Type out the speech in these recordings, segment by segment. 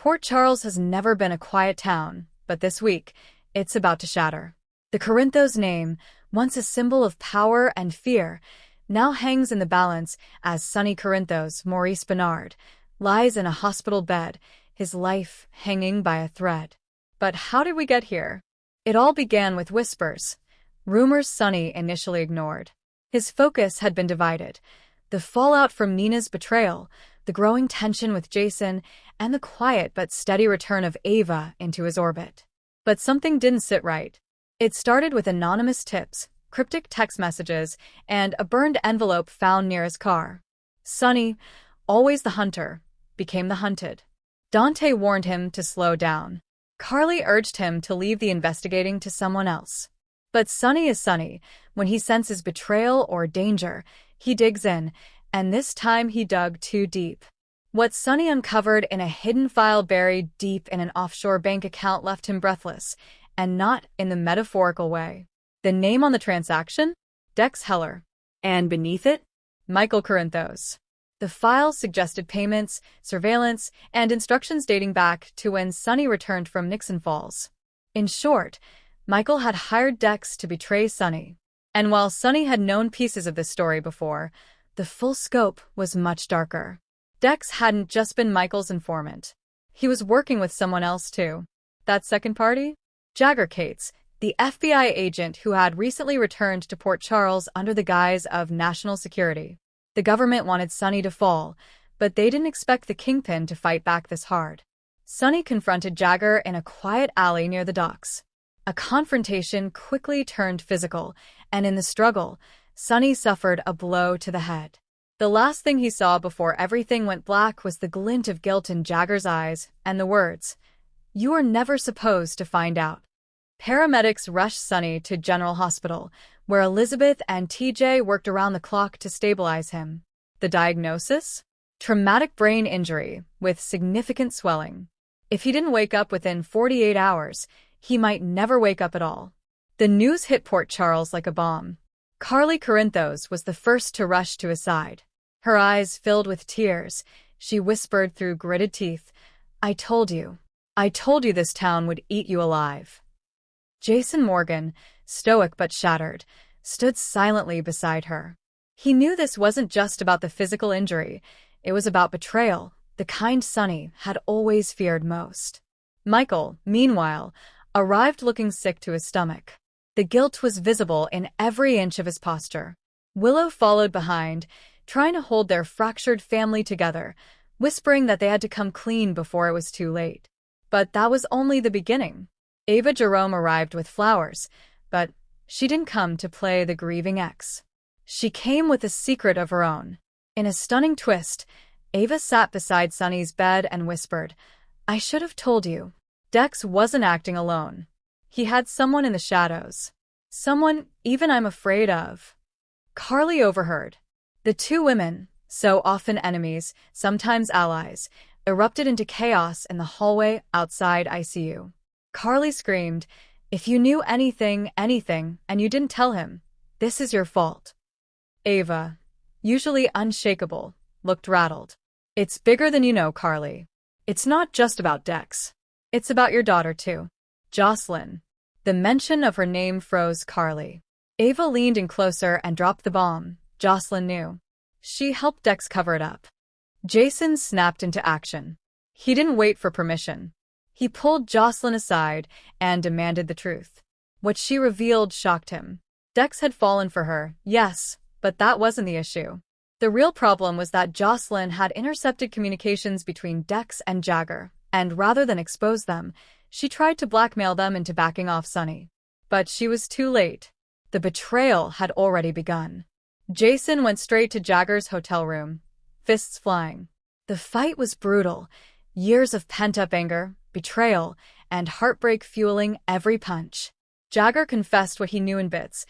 Port Charles has never been a quiet town, but this week, it's about to shatter. The Corinthos name, once a symbol of power and fear, now hangs in the balance as Sonny Corinthos, Maurice Bernard, lies in a hospital bed, his life hanging by a thread. But how did we get here? It all began with whispers, rumors Sonny initially ignored. His focus had been divided. The fallout from Nina's betrayal, the growing tension with Jason, and the quiet but steady return of Ava into his orbit. But something didn't sit right. It started with anonymous tips, cryptic text messages, and a burned envelope found near his car. Sonny, always the hunter, became the hunted. Dante warned him to slow down. Carly urged him to leave the investigating to someone else. But Sonny is Sonny. When he senses betrayal or danger, he digs in, and this time he dug too deep. What Sonny uncovered in a hidden file buried deep in an offshore bank account left him breathless, and not in the metaphorical way. The name on the transaction? Dex Heller. And beneath it? Michael Corinthos. The file suggested payments, surveillance, and instructions dating back to when Sonny returned from Nixon Falls. In short, Michael had hired Dex to betray Sonny. And while Sonny had known pieces of this story before, the full scope was much darker. Dex hadn't just been Michael's informant. He was working with someone else too. That second party? Jagger Cates, the FBI agent who had recently returned to Port Charles under the guise of national security. The government wanted Sonny to fall, but they didn't expect the kingpin to fight back this hard. Sonny confronted Jagger in a quiet alley near the docks. A confrontation quickly turned physical, and in the struggle, Sonny suffered a blow to the head. The last thing he saw before everything went black was the glint of guilt in Jagger's eyes and the words, "You are never supposed to find out." Paramedics rushed Sonny to General Hospital, where Elizabeth and TJ worked around the clock to stabilize him. The diagnosis? Traumatic brain injury with significant swelling. If he didn't wake up within 48 hours, he might never wake up at all. The news hit Port Charles like a bomb. Carly Corinthos was the first to rush to his side. Her eyes filled with tears, she whispered through gritted teeth, I told you this town would eat you alive." Jason Morgan, stoic but shattered, stood silently beside her. He knew this wasn't just about the physical injury, it was about betrayal, the kind Sonny had always feared most. Michael, meanwhile, arrived looking sick to his stomach. The guilt was visible in every inch of his posture. Willow followed behind, trying to hold their fractured family together, whispering that they had to come clean before it was too late. But that was only the beginning. Ava Jerome arrived with flowers, but she didn't come to play the grieving ex. She came with a secret of her own. In a stunning twist, Ava sat beside Sonny's bed and whispered, I should have told you. Dex wasn't acting alone. He had someone in the shadows. Someone even I'm afraid of. Carly overheard. The two women, so often enemies, sometimes allies, erupted into chaos in the hallway outside ICU. Carly screamed, If you knew anything, and you didn't tell him, this is your fault. Ava, usually unshakable, looked rattled. It's bigger than you know, Carly. It's not just about Dex. It's about your daughter, too. Jocelyn. The mention of her name froze Carly. Ava leaned in closer and dropped the bomb. Jocelyn knew. She helped Dex cover it up. Jason snapped into action. He didn't wait for permission. He pulled Jocelyn aside and demanded the truth. What she revealed shocked him. Dex had fallen for her, yes, but that wasn't the issue. The real problem was that Jocelyn had intercepted communications between Dex and Jagger, and rather than expose them, she tried to blackmail them into backing off Sonny. But she was too late. The betrayal had already begun. Jason went straight to Jagger's hotel room, fists flying. The fight was brutal, years of pent-up anger, betrayal, and heartbreak fueling every punch. Jagger confessed what he knew in bits.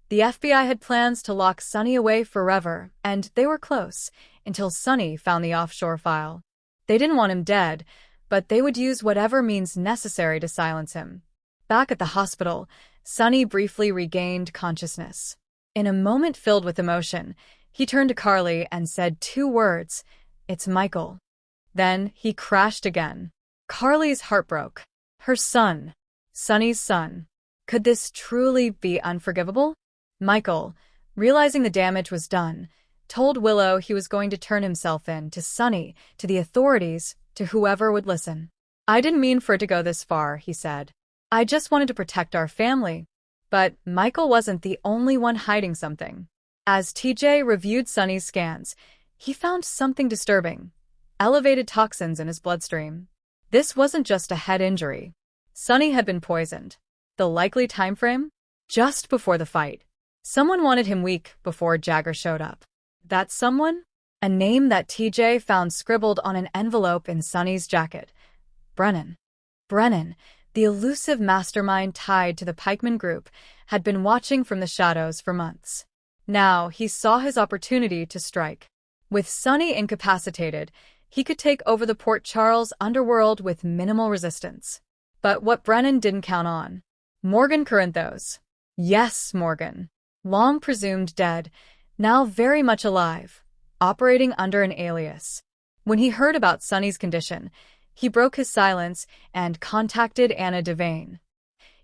The FBI had plans to lock Sonny away forever, and they were close, until Sonny found the offshore file. They didn't want him dead, but they would use whatever means necessary to silence him. Back at the hospital, Sonny briefly regained consciousness. In a moment filled with emotion, he turned to Carly and said 2 words, "It's Michael." Then he crashed again. Carly's heart broke. Her son. Sonny's son. Could this truly be unforgivable? Michael, realizing the damage was done, told Willow he was going to turn himself in to Sonny, to the authorities, to whoever would listen. I didn't mean for it to go this far, he said. I just wanted to protect our family. But Michael wasn't the only one hiding something. As TJ reviewed Sonny's scans, he found something disturbing. Elevated toxins in his bloodstream. This wasn't just a head injury. Sonny had been poisoned. The likely time frame? Just before the fight. Someone wanted him weak before Jagger showed up. That someone? A name that TJ found scribbled on an envelope in Sonny's jacket. Brennan. Brennan, the elusive mastermind tied to the Pikeman group, had been watching from the shadows for months. Now he saw his opportunity to strike. With Sonny incapacitated, he could take over the Port Charles underworld with minimal resistance. But what Brennan didn't count on. Morgan Corinthos. Yes, Morgan. Long presumed dead, now very much alive, operating under an alias. When he heard about Sonny's condition, he broke his silence and contacted Anna Devane.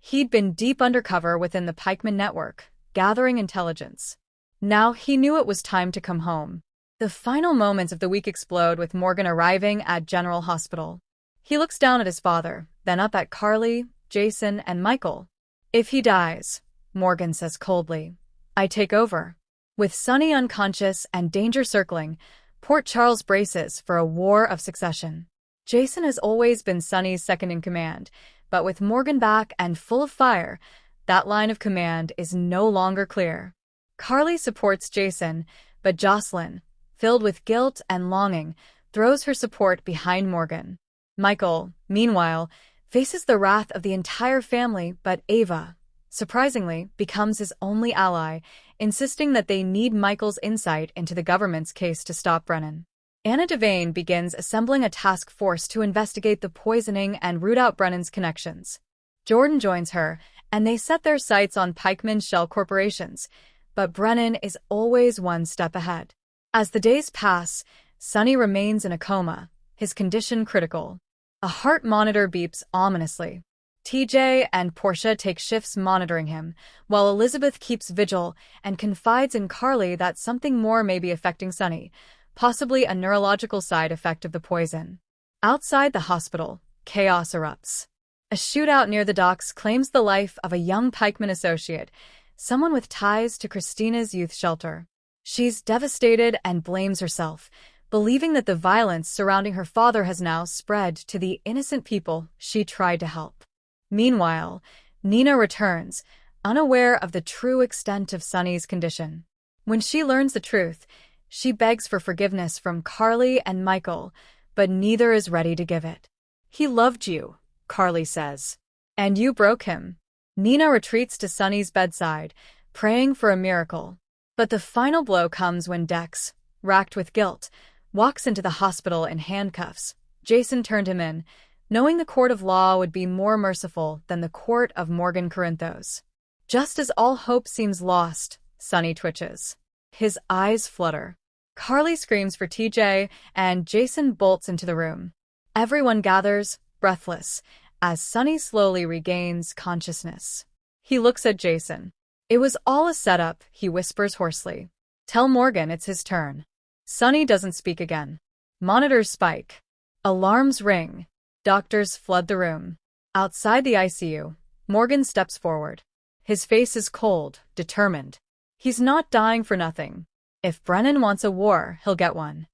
He'd been deep undercover within the Pikeman network, gathering intelligence. Now he knew it was time to come home. The final moments of the week explode with Morgan arriving at General Hospital. He looks down at his father, then up at Carly, Jason, and Michael. If he dies, Morgan says coldly, I take over. With Sonny unconscious and danger circling, Port Charles braces for a war of succession. Jason has always been Sonny's second-in-command, but with Morgan back and full of fire, that line of command is no longer clear. Carly supports Jason, but Jocelyn, filled with guilt and longing, throws her support behind Morgan. Michael, meanwhile, faces the wrath of the entire family, but Ava, surprisingly, becomes his only ally, insisting that they need Michael's insight into the government's case to stop Brennan. Anna Devane begins assembling a task force to investigate the poisoning and root out Brennan's connections. Jordan joins her, and they set their sights on Pikeman shell corporations, but Brennan is always one step ahead. As the days pass, Sonny remains in a coma, his condition critical. A heart monitor beeps ominously. TJ and Portia take shifts monitoring him, while Elizabeth keeps vigil and confides in Carly that something more may be affecting Sonny, possibly a neurological side effect of the poison. Outside the hospital, chaos erupts. A shootout near the docks claims the life of a young Pikeman associate, someone with ties to Christina's youth shelter. She's devastated and blames herself, believing that the violence surrounding her father has now spread to the innocent people she tried to help. Meanwhile, Nina returns, unaware of the true extent of Sonny's condition. When she learns the truth, she begs for forgiveness from Carly and Michael, but neither is ready to give it. He loved you, Carly says. And you broke him. Nina retreats to Sonny's bedside, praying for a miracle. But the final blow comes when Dex, racked with guilt, walks into the hospital in handcuffs. Jason turned him in, knowing the court of law would be more merciful than the court of Morgan Corinthos. Just as all hope seems lost, Sonny twitches. His eyes flutter. Carly screams for TJ, and Jason bolts into the room. Everyone gathers, breathless, as Sonny slowly regains consciousness. He looks at Jason. It was all a setup, he whispers hoarsely. Tell Morgan it's his turn. Sonny doesn't speak again. Monitors spike. Alarms ring. Doctors flood the room. Outside the ICU, Morgan steps forward. His face is cold, determined. He's not dying for nothing. If Brennan wants a war, he'll get one.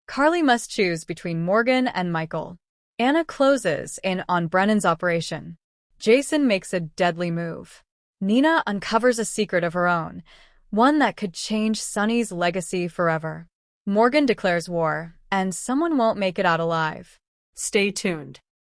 Carly must choose between Morgan and Michael. Anna closes in on Brennan's operation. Jason makes a deadly move. Nina uncovers a secret of her own, one that could change Sonny's legacy forever. Morgan declares war, and someone won't make it out alive. Stay tuned.